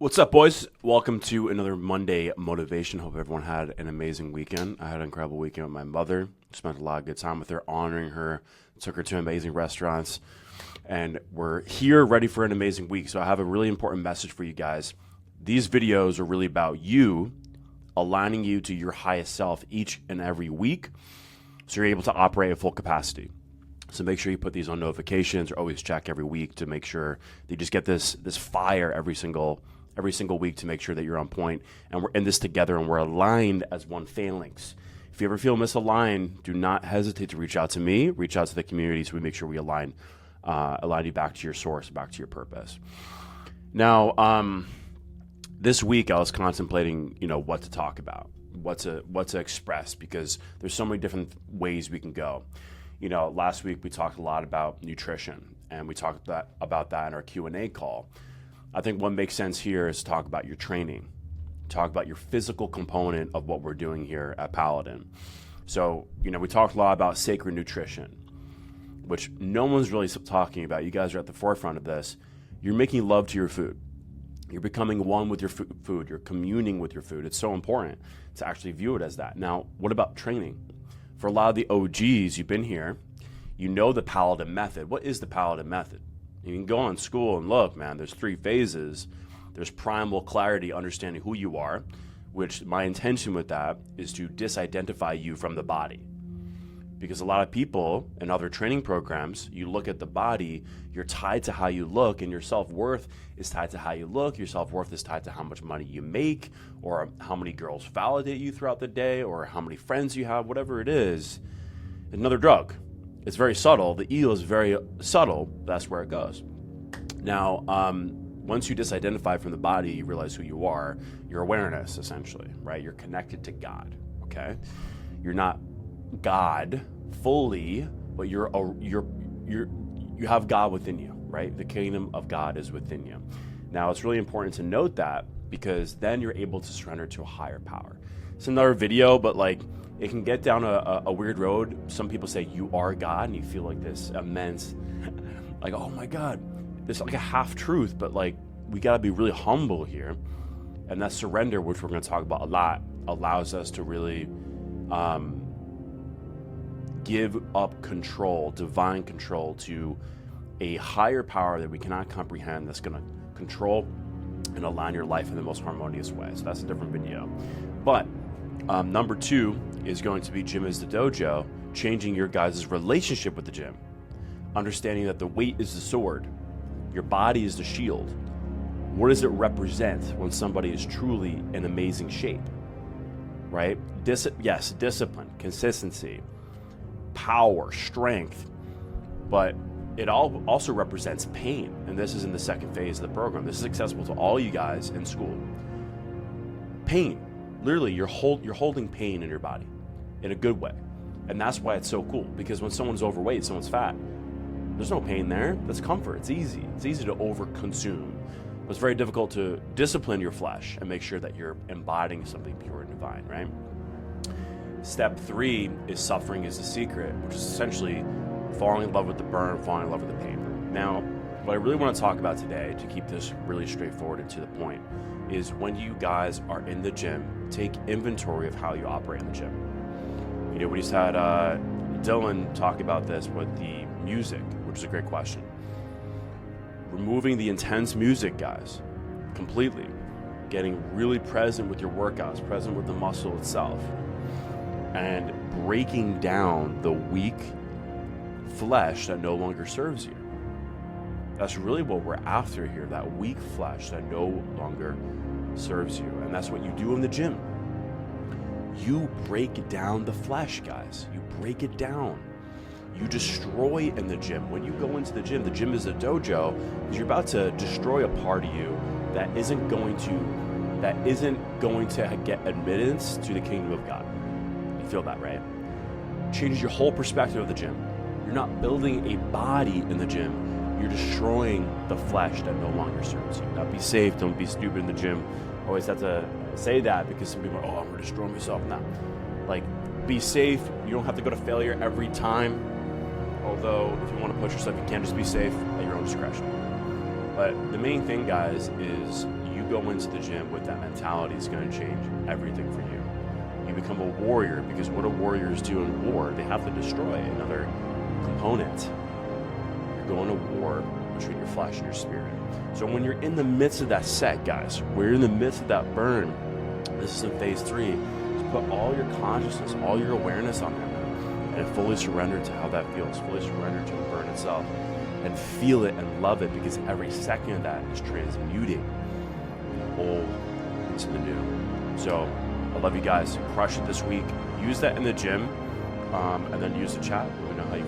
What's up, boys? Welcome to another Monday Motivation. Hope everyone had an amazing weekend. I had an incredible weekend with my mother. Spent a lot of good time with her, honoring her. Took her to amazing restaurants. And we're here ready for an amazing week. So I have a really important message for you guys. These videos are really about you, aligning you to your highest self each and every week so you're able to operate at full capacity. So make sure you put these on notifications or always check every week to make sure that you just get this fire every single week to make sure that you're on point and we're in this together and we're aligned as one phalanx. If you ever feel misaligned, do not hesitate to reach out to me, reach out to the community so we make sure we align you back to your source, back to your purpose. Now, this week I was contemplating, what to talk about, what to express, because there's so many different ways we can go. Last week we talked a lot about nutrition and we talked about that in our Q&A call. I think what makes sense here is to talk about your training, talk about your physical component of what we're doing here at Paladin. So, we talked a lot about sacred nutrition, which no one's really talking about. You guys are at the forefront of this. You're making love to your food. You're becoming one with your food. You're communing with your food. It's so important to actually view it as that. Now, what about training? For a lot of the OGs, you've been here, you know the Paladin method. What is the Paladin method? You can go on school and look, man, there's 3 phases. There's primal clarity, understanding who you are, which my intention with that is to disidentify you from the body. Because a lot of people in other training programs, you look at the body, you're tied to how you look, and your self-worth is tied to how you look. Your self-worth is tied to how much money you make, or how many girls validate you throughout the day, or how many friends you have, whatever it is. Another drug. It's very subtle. The eel is very subtle. That's where it goes. Now, once you disidentify from the body, you realize who you are. Your awareness, essentially, right? You're connected to God. Okay, you're not God fully, but you have God within you, right? The kingdom of God is within you. Now, it's really important to note that because then you're able to surrender to a higher power. It's another video, but it can get down a weird road. Some people say you are God, and you feel like this immense, oh my God, it's like a half truth, but we got to be really humble here. And that surrender, which we're going to talk about a lot, allows us to really give up control, divine control, to a higher power that we cannot comprehend, that's going to control and align your life in the most harmonious way. So that's a different video. But number 2 is going to be Gym is the Dojo, changing your guys' relationship with the gym. Understanding that the weight is the sword, your body is the shield. What does it represent when somebody is truly in amazing shape, right? Yes, discipline, consistency, power, strength, but it also represents pain. And this is in the second phase of the program. This is accessible to all you guys in school. Pain. Literally, you're holding pain in your body in a good way. And that's why it's so cool, because when someone's overweight, someone's fat, there's no pain there. That's comfort. It's easy. It's easy to overconsume. But it's very difficult to discipline your flesh and make sure that you're embodying something pure and divine, right? Step 3 is suffering is the secret, which is essentially falling in love with the burn, falling in love with the pain. Now, what I really want to talk about today, to keep this really straightforward and to the point, is when you guys are in the gym, take inventory of how you operate in the gym. We just had Dylan talk about this with the music, which is a great question. Removing the intense music, guys, completely. Getting really present with your workouts, present with the muscle itself, and breaking down the weak flesh that no longer serves you. That's really what we're after here, that weak flesh that no longer serves you. And that's what you do in the gym. You break down the flesh, guys. You break it down. You destroy in the gym. When you go into the gym is a dojo, because you're about to destroy a part of you that isn't going to get admittance to the kingdom of God. You feel that, right? Changes your whole perspective of the gym. You're not building a body in the gym. You're destroying the flesh that no longer serves you. Now, be safe. Don't be stupid in the gym. I always have to say that because some people are, I'm going to destroy myself. Now, be safe. You don't have to go to failure every time. Although, if you want to push yourself, you can. Just be safe at your own discretion. But the main thing, guys, is you go into the gym with that mentality, it's going to change everything for you. You become a warrior, because what do warriors do in war? They have to destroy another component. You're going to war between your flesh and your spirit. So when you're in the midst of that set, guys, we're in the midst of that burn. This is in phase 3. Just put all your consciousness, all your awareness on that, and fully surrender to how that feels. Fully surrender to the burn itself, and feel it and love it, because every second of that is transmuting the old into the new. So I love you guys. Crush it this week. Use that in the gym, and then use the chat. Let me know how you